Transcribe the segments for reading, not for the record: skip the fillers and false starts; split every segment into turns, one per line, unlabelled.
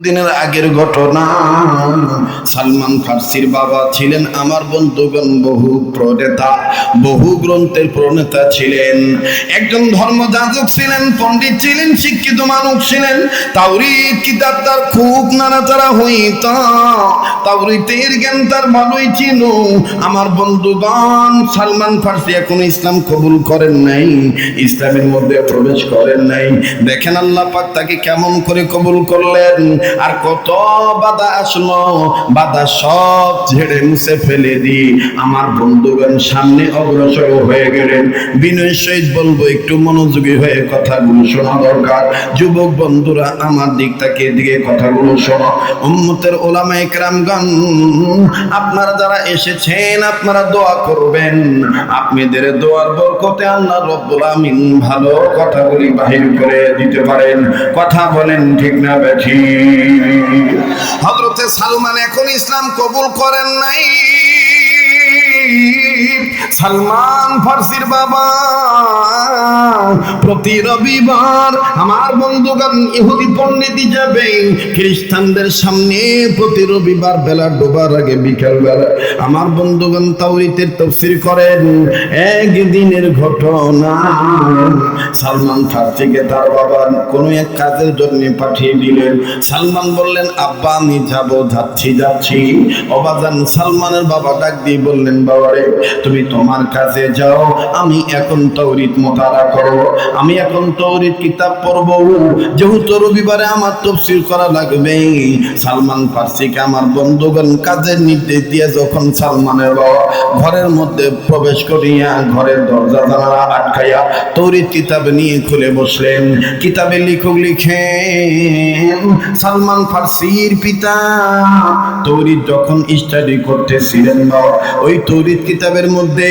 দিনের আগের ঘটনা। সালমান ফার্সির বাবা ছিলেন আমার বন্ধুগণ বহু প্রণেতা, বহু গ্রন্থের প্রণেতা ছিলেন, একজন ধর্মযাজক ছিলেন, পণ্ডিত ছিলেন, শিক্ষিত মানুষ ছিলেন। তাওরীত কিতাব তার খুব নাড়াচাড়া হইত, তাওরীতের জ্ঞান তার ভালোই ছিল। আমার বন্ধুগণ, সালমান ফার্সি এখনো ইসলাম কবুল করেন নাই, ইসলামের মধ্যে প্রবেশ করেন নাই। দেখেন আল্লাহ পাক তাকে কেমন করে কবুল করলেন, আর কত বাধা আসলো, বাধা সব ঝেড়ে মুছে ফেলে দি আমার বন্ধুগণ সামনে অগ্রসর হয়ে গেলেন। বিনয়ের সহিত বলবো, একটু মনোযোগী হয়ে কথাগুলো শোনা দরকার। যুবক বন্ধুরা, আমার দিক থেকে দিকে কথাগুলো শোনো। উম্মতের ওলামায়ে কেরামগণ, আপনারা যারা এসেছেন আপনারা দোয়া করবেন, আপনাদের দোয়ার বরকতে আল্লাহ রব্বুল আমিন ভালো কথাগুলি বাহির করে দিতে পারেন। কথা বলেন ঠিক না বেঠিক? হযরতে সালমান এখন ইসলাম কবুল করেন নাই। সালমান ফার্সির বাবা প্রতি রবিবার আমার বন্ধুগণ ইহুদি পণ্ডিত হিসাবে খ্রিস্টানদের সামনে প্রতি রবিবার বেলা ডোবার আগে বিকেল বেলা আমার বন্ধুগণ তাওরীতের তাফসীর করেন। একদিনের ঘটনা, সালমান ফার্সিকে তার বাবা কোনো এক কাজের জন্য পাঠিয়ে দিলেন। সালমান বললেন, আব্বা আমি যাচ্ছি। অবাজান সালমানের বাবা ডাক দিয়ে বললেন, বাবারে তুমি তোমার কাজে যাও, আমি এখন তাওরীত মুতালা করব, আমি এখন তাওরীত কিতাব পড়ব, যেহেতু রবিবারে আমার তাফসীর করা লাগবে। সালমান ফার্সিকে আমার বন্ধুগণ কাজের নির্দেশ দিয়ে যখন সালমানের বাবা ঘরের মধ্যে প্রবেশ করিয়া ঘরের দরজা জানালা আটকাইয়া তাওরীত কিতাব নিয়ে খুলে বসলেন। কিতাবে লেখক লিখেন, সালমান ফার্সির পিতা তাওরীত যখন স্টাডি করতেছিলেন, ওই তাওরীত কিতাবের মধ্যে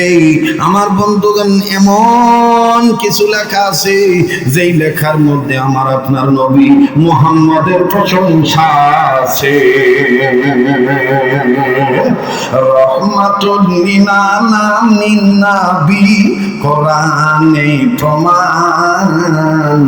আমার বন্ধুগণ এমন কিছু লেখা আছে যেই লেখার মধ্যে আমার আপনার নবী মুহাম্মদের প্রশংসা আছে। রহমাতুল লিল আলামিন নবী কোরআনে প্রমাণ,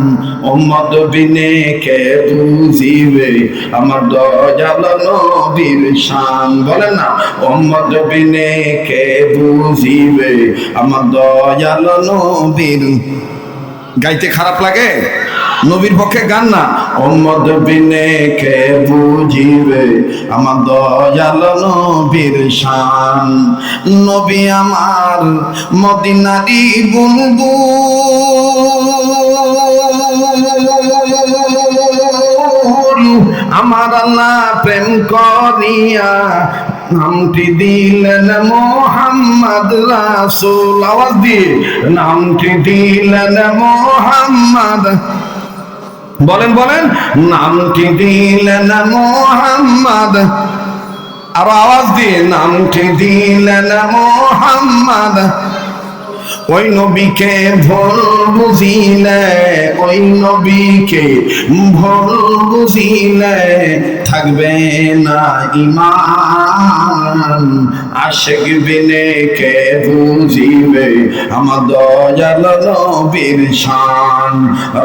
উম্মত বিনে কে বুঝিবে আমার দয়াল নবীর শান। বলেন না, উম্মত বিনে কে বুঝিবে আমার দয়াল নবীর। গাইতে খারাপ লাগে? নবীর পক্ষে গান না। উম্মত বিনে কে বুঝিবে আমার দয়াল নবীর শান। নবী আমার মদিনারি বুলবুল, আমার আল্লাহ প্রেম করিয়া নামটি দিলেন মোহাম্মদ রাসূল। আওয়াজ দিয়ে নামটি দিলেন মোহাম্মদ। বলেন বলেন, নামটি দিলেন মোহাম্মদ। আরো আওয়াজ দিয়ে নামটি দিলেন মোহাম্মদ। ওই নবীকে ভুল বুঝিলে, ওই নবীকে ভুল বুঝিলে থাকবে না ঈমান। আশিক বিনে কে বুঝিবে আমার দয়াল নবীর শান।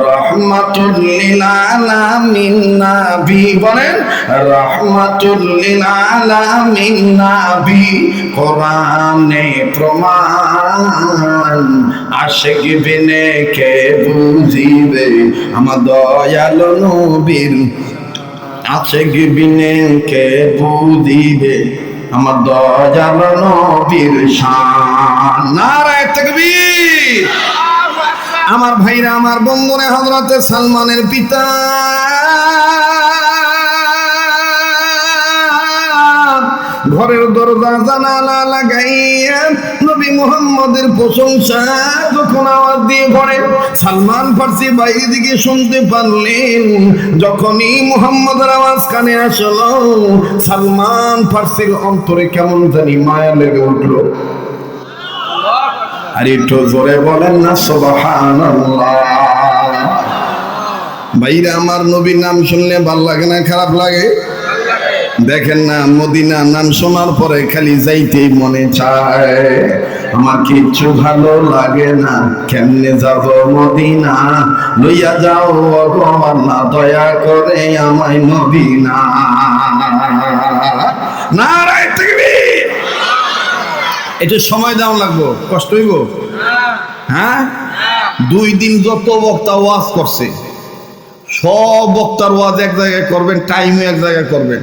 রহমাতুল লিল আলামিন নবী। বলেন, রহমাতুল লিল আলামিন নবী কোরআনে প্রমাণ। আশিক বিনে কে বুঝিবে আমার দয়াল নবীর, আশিক বিনে কে বুঝিবে আমার দয়াল নবীর শান। নারায়ে তাকবীর। আমার ভাইরা, আমার বন্ধুরা, হযরতে সালমানের পিতা ঘরের দরজা জানালা লাগাইয়া নবী মুহাম্মদের প্রশংসা যখন আওয়াজ দিয়ে পড়ে, সালমান ফার্সি বাইরে দিকে শুনতে পারলেন। যখনই মুহাম্মদের আওয়াজ কানে আসলো, সালমান ফার্সির অন্তরে কেমন জানি মায়া লেগে উঠল। আর একটু জোরে বলেন না সুবহানাল্লাহ। ভাইরা আমার, নবীর নাম শুনলে ভালো লাগে না খারাপ লাগে? দেখেন না, মদিনা নাম শোনার পরে খালি যাইতেই মনে চায়। আমার কিচ্ছু ভালো লাগে না, কেমনে যাব মদিনা, লইয়া যাও গো আল্লাহ দয়া করে আমায় মদিনা। নারায়ে তাকবীর। একটু সময় দাও লাগবো, কষ্ট হইব। হ্যাঁ, 2 দিন যত বক্তা ওয়াজ করছে সব বক্তার ওয়াজ এক জায়গায় করবেন, টাইমও এক জায়গায় করবেন,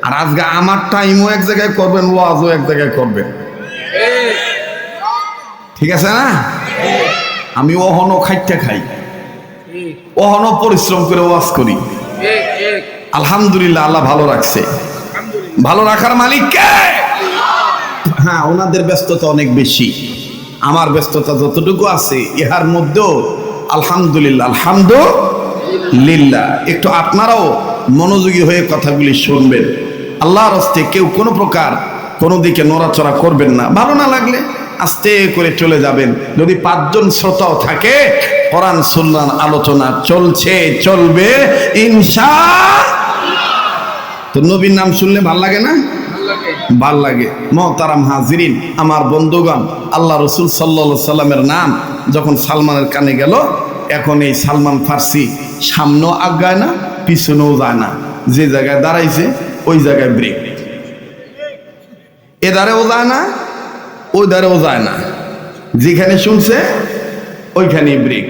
আর আজকে আমার টাইমও এক জায়গায় করবেন, ওয়াজও এক জায়গায় করবেন। ঠিক আছে না? আমি অহনো খাইতে খাই, অহনো পরিশ্রম করে ওয়াজ করি। আলহামদুলিল্লাহ, আল্লাহ ভালো রাখছে। ভালো রাখার মালিক কে? হ্যাঁ, ওনাদের ব্যস্ততা অনেক বেশি, আমার ব্যস্ততা যতটুকু আছে ইহার মধ্যেও আলহামদুলিল্লাহ, আলহামদুলিল্লাহ। একটু আপনারাও মনোযোগী হয়ে কথাগুলি শুনবেন। আল্লাহর হস্তে কেউ কোনো প্রকার কোনো দিকে নড়াচড়া করবেন না। ভালো না লাগলে আস্তে করে চলে যাবেন। যদি 5 জন শ্রোতাও থাকে, কোরআন সুন্নাহর আলোচনা চলছে, চলবে ইনশাআল্লাহ। তো নবীর নাম শুনলে ভাল লাগে না? ভাল লাগে। মুহতারাম হাজিরিন, আমার বন্ধুগণ, আল্লাহ রসুল সাল্লাল্লাহু আলাইহি সাল্লামের নাম যখন সালমানের কানে গেল, এখন এই সালমান ফার্সি সামনেও আগায় না, পিছনেও যায় না। যে জায়গায় দাঁড়াইছে ওই জায়গায় ব্রেক, এধারেও যায় না, ওই ধারেও যায় না, যেখানে শুনছে ওইখানেই ব্রেক।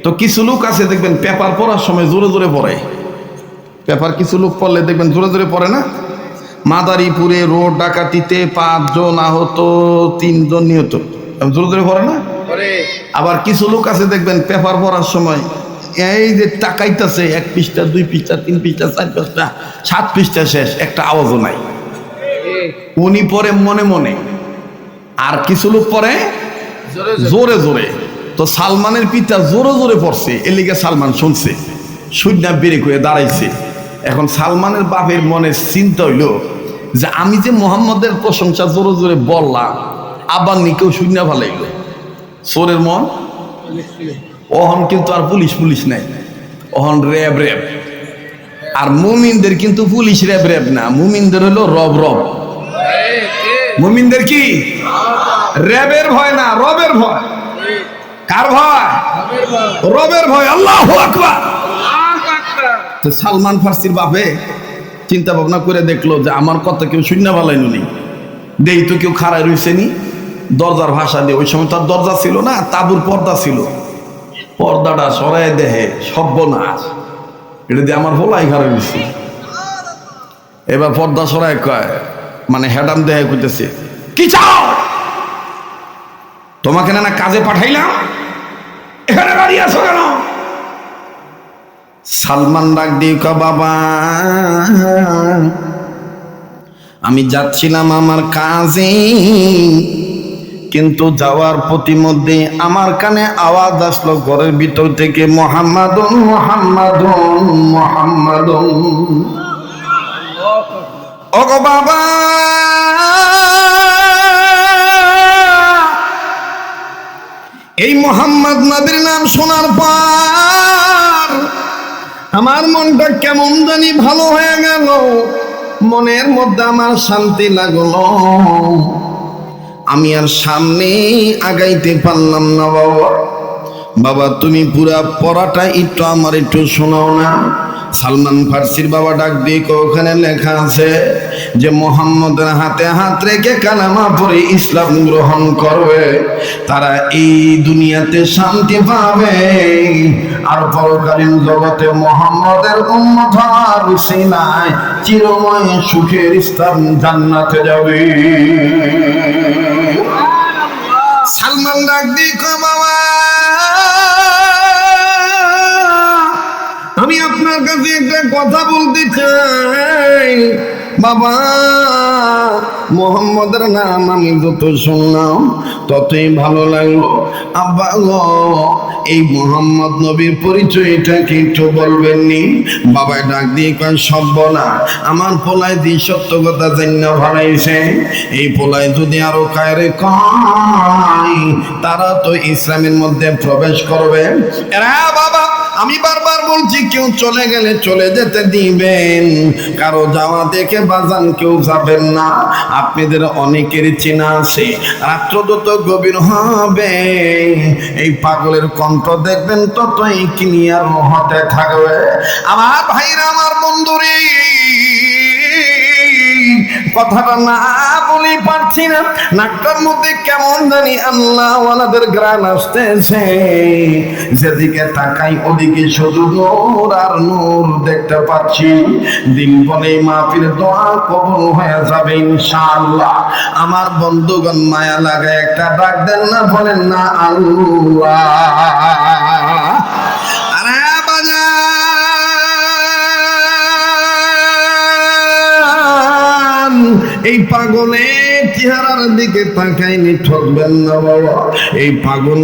তো কিছু লোক আছে দেখবেন পেপার পড়ার সময় জোরে জোরে পড়ে। পেপার কিছু লোক পড়লে দেখবেন জোরে জোরে পড়ে না? মাদারীপুরে রোড ডাকাতিতে 5 জন আহত, 3 জন নিহত, জোরে জোরে পড়ে না? আবার কিছু লোক আছে দেখবেন পেপার পড়ার সময় এই যে টাকাইতেছে, 1 পৃষ্ঠা 2 পৃষ্ঠা 3 পৃষ্ঠা 4 পৃষ্ঠা 7 পৃষ্ঠা শেষ, একটা আওয়াজও নাই। উনি পড়ে মনে মনে, আর কিছু লোক পড়ে জোরে জোরে। তো সালমানের পিতা জোরে জোরে পড়ছে, এর লিগে সালমান শুনছে, শুননা ব্রেক হয়ে দাঁড়াইছে। এখন সালমানের বাপের মনে চিন্তা হইল যে আমি যে মোহাম্মদের প্রশংসা জোরে জোরে বললাম, আবার নিকেও শুননা ভালাইল। চোরের মন অহন কিন্তু আর পুলিশ নাই, অহন র্যাব। আর মুমিনদের কিন্তু পুলিশ র্যাব না, মুমিনদের হলো রব। মুমিনদের কি? র্যাবের ভয় না, রবের ভয়। কার ভয়? রবের ভয়। আল্লাহু আকবার। তো সালমান ফার্সির বাপে চিন্তা ভাবনা করে দেখলো যে আমার কথা কেউ শুননা ভালাইল নি, দেই তো কেউ খাড়াই রয়েছে নি, দরজার ভাষা দিয়ে। ওই সময় তার দরজা ছিল না, তাঁবুর পর্দা ছিল, পর্দাটা সরাই দেহে সর্বনাশ, এটা দিয়ে আমার হোলাই খারাপ হয়েছে। এবার পর্দা সরাই কয়, মানে হেডাম দেহে কইতেছে, কি চাও? তোমাকে না কাজে পাঠাইলাম, এখানে দাঁড়িয়ে আছো কেন? সালমান ডাক দিয়ে কয়, বাবা আমি যাচ্ছিলাম আমার কাজে, কিন্তু যাওয়ার প্রতিমধ্যে আমার কানে আওয়াজ আসলো ঘরের ভিতর থেকে, মুহাম্মাদুন মুহাম্মাদুন মুহাম্মাদুন। ওগো বাবা, এই মুহাম্মদ নবীর নাম শোনার পর আমার মনটা কেমন জানি ভালো হয়ে গেল, মনের মধ্যে আমার শান্তি লাগলো। আমি আর সামনে আগাইতে পারলাম না। বাবা তুমি পুরা পড়াটা একটু আমার একটু শোনাও না। সালমান ফার্সির বাবা ডাক দিয়ে ওখানে লেখা আছে যে মুহাম্মদের হাতে হাত রেখে কালেমা পড়ে ইসলাম গ্রহণ করবে, তারা এই দুনিয়াতে শান্তি পাবে, আর পরকালীন জগতে মুহাম্মদের উম্মত হওয়ার উসিলায় চিরময় সুখের স্থান জান্নাতে যাবে। সালমান ডাক দিয়ে কয়, বাবা আমি আপনার কাছে একটা কথা বলতে চাই। বাবা মুহাম্মদের নাম আমি যত শুনলাম ততই ভালো লাগলো। আব্বা গো, এই মুহাম্মদ নবীর পরিচয়টা কি একটু বলবেননি? বাবা ডাক দিয়ে কয়, সর্বনা, আমার পোলায় দিয়ে সত্য কথা জান্না ভালাইছে, এই পোলায় যদি আরো কায়রে কয় তারা তো ইসলামের মধ্যে প্রবেশ করবে। এরা বাবা আমি বারবার বলছি কেউ চলে গেলে চলে যেতে দিবেন, কারো যাওয়া দেখে বাজান কেউ যাবেন না। আপনাদের অনেকের চেনা আছে, রাত্র যত গভীর হবে এই পাগলের কণ্ঠ দেখবেন ততই ক্লিয়ার হতে থাকবে। আমার ভাইরা, আমার বন্ধুরে, কথাটা না বলি পারছি না, নাকটার মধ্যে কেমন জানি আল্লাহ ওয়ালাদের গ্রান আসতেছে। যেদিকে তাকাই ওদিকে শুধু নূর আর নূর দেখতে পাচ্ছি। দিন বলে মাহফিল দোয়া কবুল হয়ে যাবে ইনশাআল্লাহ। আমার বন্ধুগণ, মায়া লাগে একটা ডাক দেন না, বলেন না আল্লাহ। আরে বাজান, এই পাগলের চেহারার দিকে তাকাইনি ঠকবেন না বাবা। এই পাগল